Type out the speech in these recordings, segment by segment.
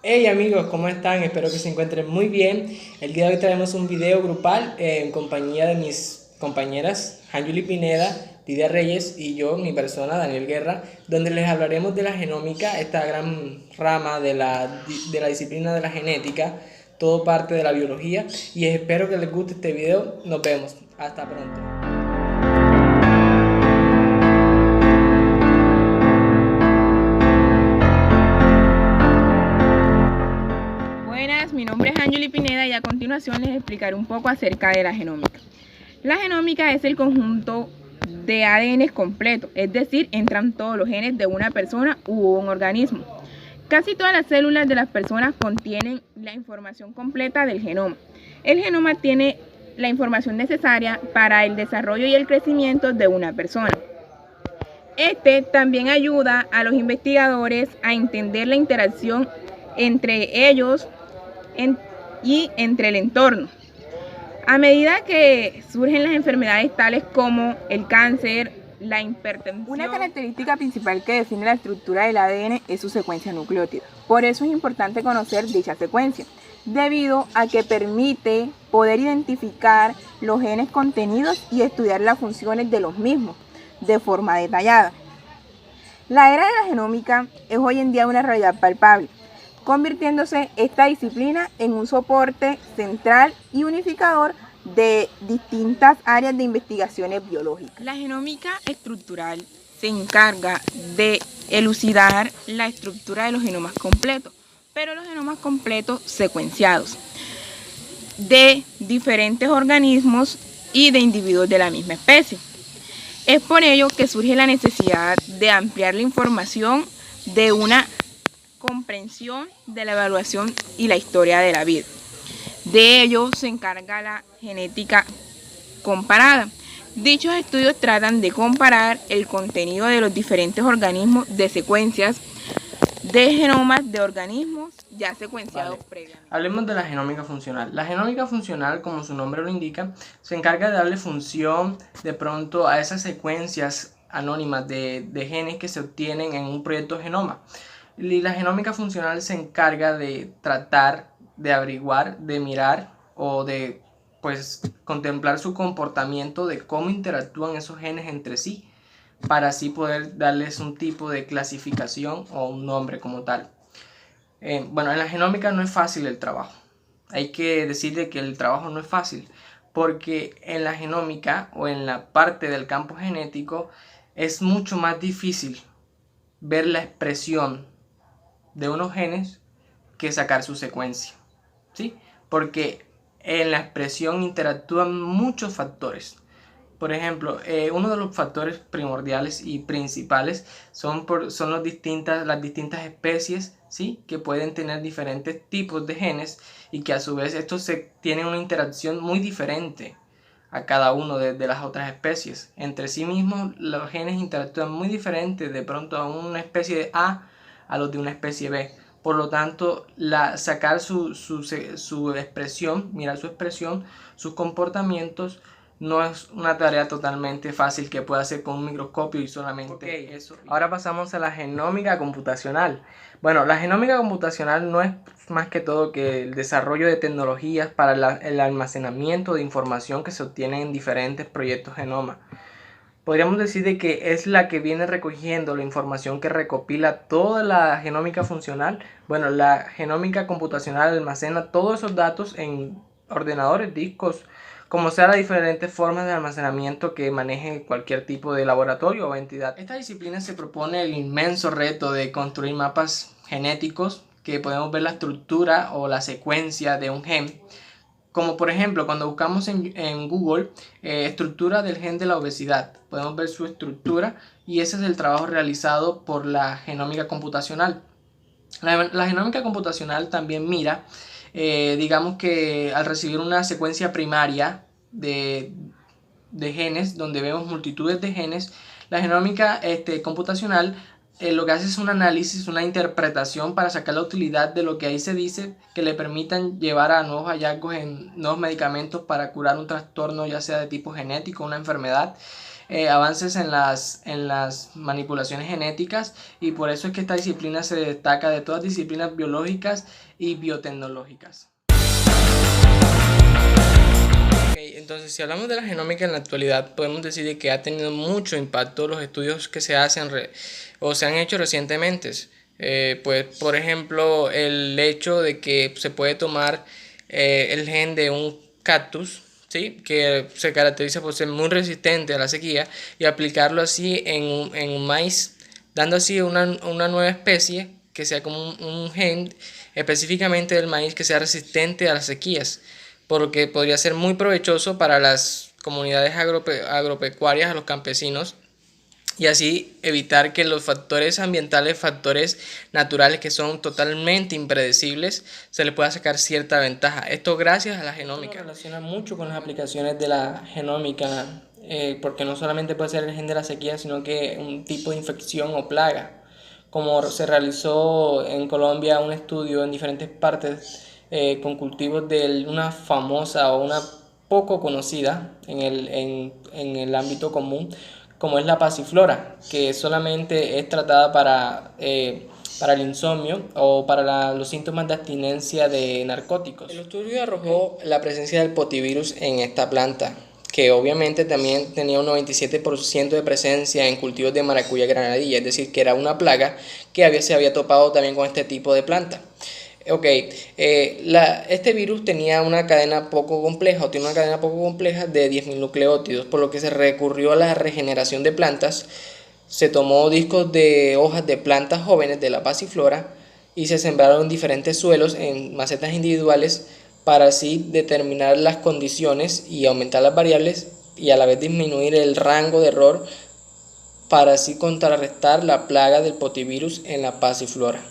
Hey amigos, ¿cómo están? Espero que se encuentren muy bien. El día de hoy traemos un video grupal en compañía de mis compañeras Anjuli Pineda, Lidia Reyes y yo, mi persona, Daniel Guerra, donde les hablaremos de la genómica, esta gran rama de la disciplina de la genética, todo parte de la biología. Y espero que les guste este video. Nos vemos. Hasta pronto. Buenas, mi nombre es Anjuli Pineda y a continuación les explicaré un poco acerca de la genómica. La genómica es el conjunto de ADN completo, es decir, entran todos los genes de una persona u un organismo. Casi todas las células de las personas contienen la información completa del genoma. El genoma tiene la información necesaria para el desarrollo y el crecimiento de una persona. Este también ayuda a los investigadores a entender la interacción entre ellos y entre el entorno. A medida que surgen las enfermedades tales como el cáncer, la hipertensión. Una característica principal que define la estructura del ADN es su secuencia nucleótida. Por eso es importante conocer dicha secuencia, debido a que permite poder identificar los genes contenidos y estudiar las funciones de los mismos de forma detallada. La era de la genómica es hoy en día una realidad palpable, convirtiéndose esta disciplina en un soporte central y unificador de distintas áreas de investigaciones biológicas. La genómica estructural se encarga de elucidar la estructura de los genomas completos, pero los genomas completos secuenciados de diferentes organismos y de individuos de la misma especie. Es por ello que surge la necesidad de ampliar la información de una comprensión de la evaluación y la historia de la vida. De ello se encarga la genética comparada. Dichos estudios tratan de comparar el contenido de los diferentes organismos de secuencias de genomas de organismos ya secuenciados previamente. Hablemos de la genómica funcional. La genómica funcional, como su nombre lo indica, se encarga de darle función de pronto a esas secuencias anónimas de genes que se obtienen en un proyecto genoma. Y la genómica funcional se encarga de tratar, de averiguar, de mirar o de contemplar su comportamiento, de cómo interactúan esos genes entre sí, para así poder darles un tipo de clasificación o un nombre como tal. Bueno, en la genómica no es fácil el trabajo. Hay que decirle que el trabajo no es fácil, porque en la genómica o en la parte del campo genético es mucho más difícil ver la expresión de unos genes que sacar su secuencia, ¿sí? Porque en la expresión interactúan muchos factores. Por ejemplo, uno de los factores primordiales y principales son las distintas especies, ¿sí? Que pueden tener diferentes tipos de genes y que a su vez estos tienen una interacción muy diferente a cada uno de las otras especies. Entre sí mismos los genes interactúan muy diferente de pronto a una especie de a los de una especie B. Por lo tanto, sacar su expresión, mirar su expresión, sus comportamientos, no es una tarea totalmente fácil que pueda hacer con un microscopio y solamente eso. Ahora pasamos a la genómica computacional. Bueno, la genómica computacional no es más que todo que el desarrollo de tecnologías para el almacenamiento de información que se obtiene en diferentes proyectos genoma. Podríamos decir de que es la que viene recogiendo la información que recopila toda la genómica funcional. Bueno, la genómica computacional almacena todos esos datos en ordenadores, discos, como sea las diferentes formas de almacenamiento que maneje cualquier tipo de laboratorio o entidad. Esta disciplina se propone el inmenso reto de construir mapas genéticos que podemos ver la estructura o la secuencia de un gen. Como por ejemplo, cuando buscamos en Google estructura del gen de la obesidad, podemos ver su estructura y ese es el trabajo realizado por la genómica computacional. La genómica computacional también mira, digamos que al recibir una secuencia primaria de genes, donde vemos multitudes de genes, la genómica computacional lo que hace es un análisis, una interpretación para sacar la utilidad de lo que ahí se dice que le permitan llevar a nuevos hallazgos en nuevos medicamentos para curar un trastorno ya sea de tipo genético, una enfermedad. avances en las manipulaciones genéticas, y por eso es que esta disciplina se destaca de todas las disciplinas biológicas y biotecnológicas. Entonces, si hablamos de la genómica en la actualidad, podemos decir que ha tenido mucho impacto los estudios que se hacen o se han hecho recientemente. Pues, por ejemplo, el hecho de que se puede tomar el gen de un cactus, ¿sí?, que se caracteriza por ser muy resistente a la sequía, y aplicarlo así en un maíz, dando así una nueva especie que sea como un gen específicamente del maíz que sea resistente a las sequías, porque podría ser muy provechoso para las comunidades agropecuarias, a los campesinos, y así evitar que los factores ambientales, factores naturales que son totalmente impredecibles, se le pueda sacar cierta ventaja. Esto gracias a la genómica. Esto relaciona mucho con las aplicaciones de la genómica, porque no solamente puede ser el gen de la sequía, sino que un tipo de infección o plaga. Como se realizó en Colombia un estudio en diferentes partes con cultivos de una famosa o una poco conocida en el ámbito común, como es la pasiflora, que solamente es tratada para el insomnio o para los síntomas de abstinencia de narcóticos. El estudio arrojó la presencia del potivirus en esta planta, que obviamente también tenía un 97% de presencia en cultivos de maracuyá granadilla, es decir, que era una plaga que se había topado también con este tipo de planta. Este virus tenía una cadena poco compleja, o tiene una cadena poco compleja de 10.000 nucleótidos, por lo que se recurrió a la regeneración de plantas. Se tomó discos de hojas de plantas jóvenes de la pasiflora y se sembraron en diferentes suelos en macetas individuales, para así determinar las condiciones y aumentar las variables, y a la vez disminuir el rango de error, para así contrarrestar la plaga del potivirus en la pasiflora,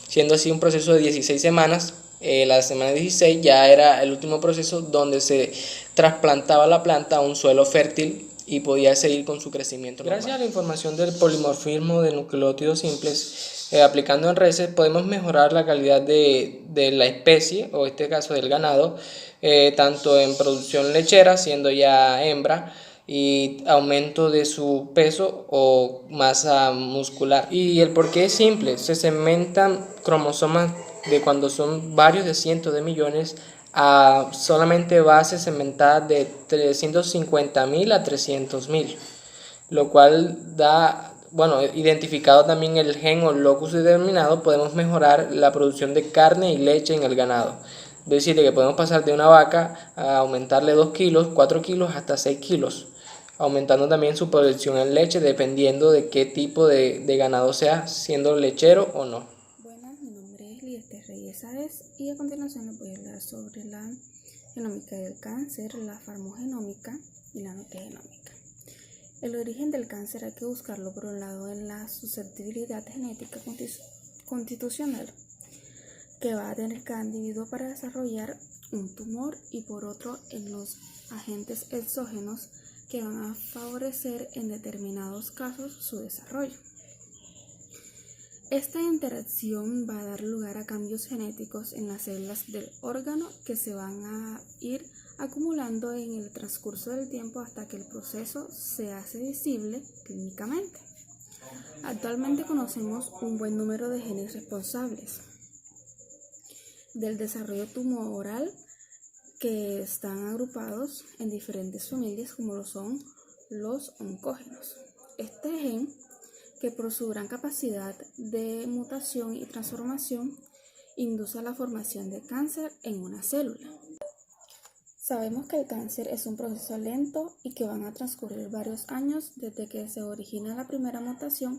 siendo así un proceso de 16 semanas. La semana 16 ya era el último proceso donde se trasplantaba la planta a un suelo fértil y podía seguir con su crecimiento normal. Gracias a la información del polimorfismo de nucleótidos simples, aplicando en reses, podemos mejorar la calidad de la especie, o en este caso del ganado, tanto en producción lechera, siendo ya hembra, y aumento de su peso o masa muscular. Y el porqué es simple: se segmentan cromosomas de cuando son varios de cientos de millones a solamente bases segmentadas de 350.000 a 300.000, lo cual da, identificado también el gen o locus determinado, podemos mejorar la producción de carne y leche en el ganado. Es decir, que podemos pasar de una vaca a aumentarle 2 kilos, 4 kilos, hasta 6 kilos, aumentando también su producción en leche, dependiendo de qué tipo de ganado sea, siendo lechero o no. Buenas, mi nombre es Liester Reyes Sáez y a continuación les voy a hablar sobre la genómica del cáncer, la farmogenómica y la nutrigenómica. El origen del cáncer hay que buscarlo por un lado en la susceptibilidad genética constitucional que va a tener cada individuo para desarrollar un tumor, y por otro en los agentes exógenos que van a favorecer en determinados casos su desarrollo. Esta interacción va a dar lugar a cambios genéticos en las células del órgano que se van a ir acumulando en el transcurso del tiempo hasta que el proceso se hace visible clínicamente. Actualmente conocemos un buen número de genes responsables del desarrollo tumoral, que están agrupados en diferentes familias, como lo son los oncógenos. Este gen, que por su gran capacidad de mutación y transformación, induce a la formación de cáncer en una célula. Sabemos que el cáncer es un proceso lento y que van a transcurrir varios años desde que se origina la primera mutación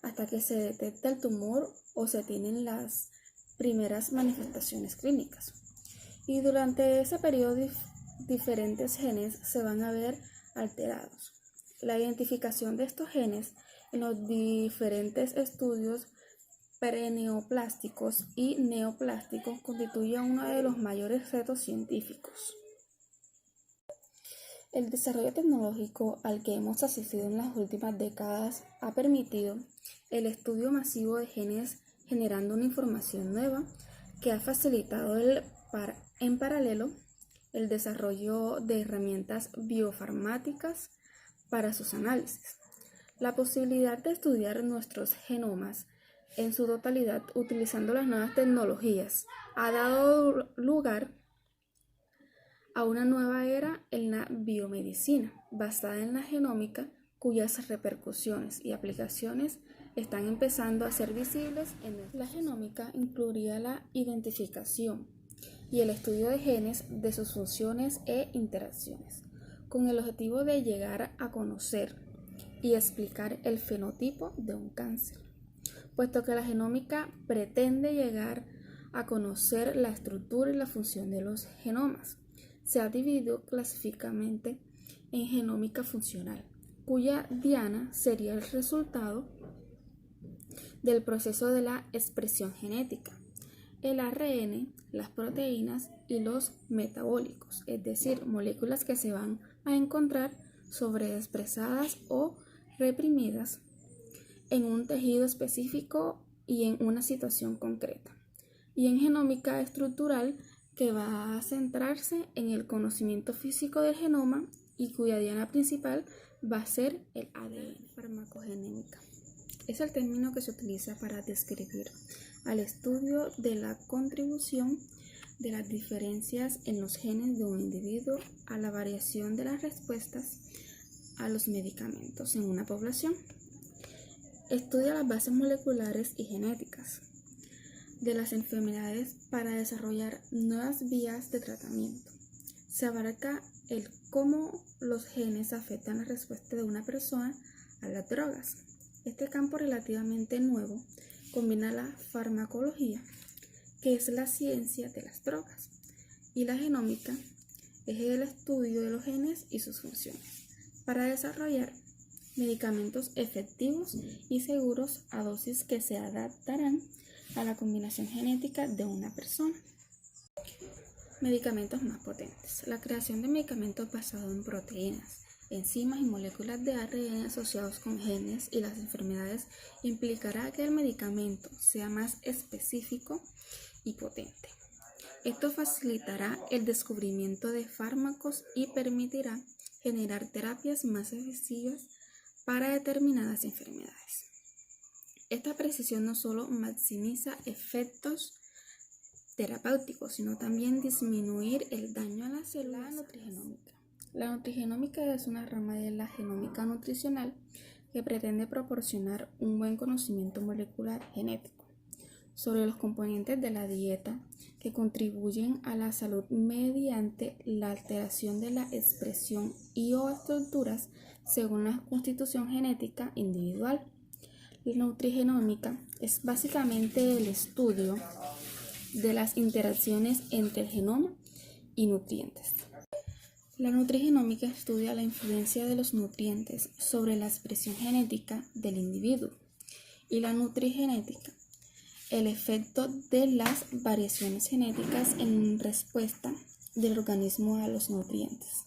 hasta que se detecta el tumor o se tienen las primeras manifestaciones clínicas. Y durante ese periodo diferentes genes se van a ver alterados. La identificación de estos genes en los diferentes estudios preneoplásticos y neoplásticos constituye uno de los mayores retos científicos. El desarrollo tecnológico al que hemos asistido en las últimas décadas ha permitido el estudio masivo de genes, generando una información nueva que ha facilitado en paralelo el desarrollo de herramientas biofarmáticas para sus análisis. La posibilidad de estudiar nuestros genomas en su totalidad utilizando las nuevas tecnologías ha dado lugar a una nueva era en la biomedicina basada en la genómica, cuyas repercusiones y aplicaciones están empezando a ser visibles la genómica incluiría la identificación y el estudio de genes, de sus funciones e interacciones, con el objetivo de llegar a conocer y explicar el fenotipo de un cáncer, puesto que la genómica pretende llegar a conocer la estructura y la función de los genomas. Se ha dividido clasificadamente en genómica funcional, cuya diana sería el resultado del proceso de la expresión genética, el ARN, las proteínas y los metabólicos, es decir, moléculas que se van a encontrar sobreexpresadas o reprimidas en un tejido específico y en una situación concreta. Y en genómica estructural, que va a centrarse en el conocimiento físico del genoma y cuya diana principal va a ser el ADN. Farmacogenémica es el término que se utiliza para describir al estudio de la contribución de las diferencias en los genes de un individuo a la variación de las respuestas a los medicamentos en una población. Estudia las bases moleculares y genéticas de las enfermedades para desarrollar nuevas vías de tratamiento. Se abarca el cómo los genes afectan la respuesta de una persona a las drogas. Este campo relativamente nuevo combina la farmacología, que es la ciencia de las drogas, y la genómica, es el estudio de los genes y sus funciones, para desarrollar medicamentos efectivos y seguros a dosis que se adaptarán a la combinación genética de una persona. Medicamentos más potentes. La creación de medicamentos basados en proteínas, enzimas y moléculas de ARN asociados con genes y las enfermedades implicará que el medicamento sea más específico y potente. Esto facilitará el descubrimiento de fármacos y permitirá generar terapias más efectivas para determinadas enfermedades. Esta precisión no solo maximiza efectos terapéuticos, sino también disminuir el daño a las células. La nutrigenómica. La nutrigenómica es una rama de la genómica nutricional que pretende proporcionar un buen conocimiento molecular genético sobre los componentes de la dieta que contribuyen a la salud mediante la alteración de la expresión y o estructuras según la constitución genética individual. La nutrigenómica es básicamente el estudio de las interacciones entre el genoma y nutrientes. La nutrigenómica estudia la influencia de los nutrientes sobre la expresión genética del individuo, y la nutrigenética, el efecto de las variaciones genéticas en respuesta del organismo a los nutrientes.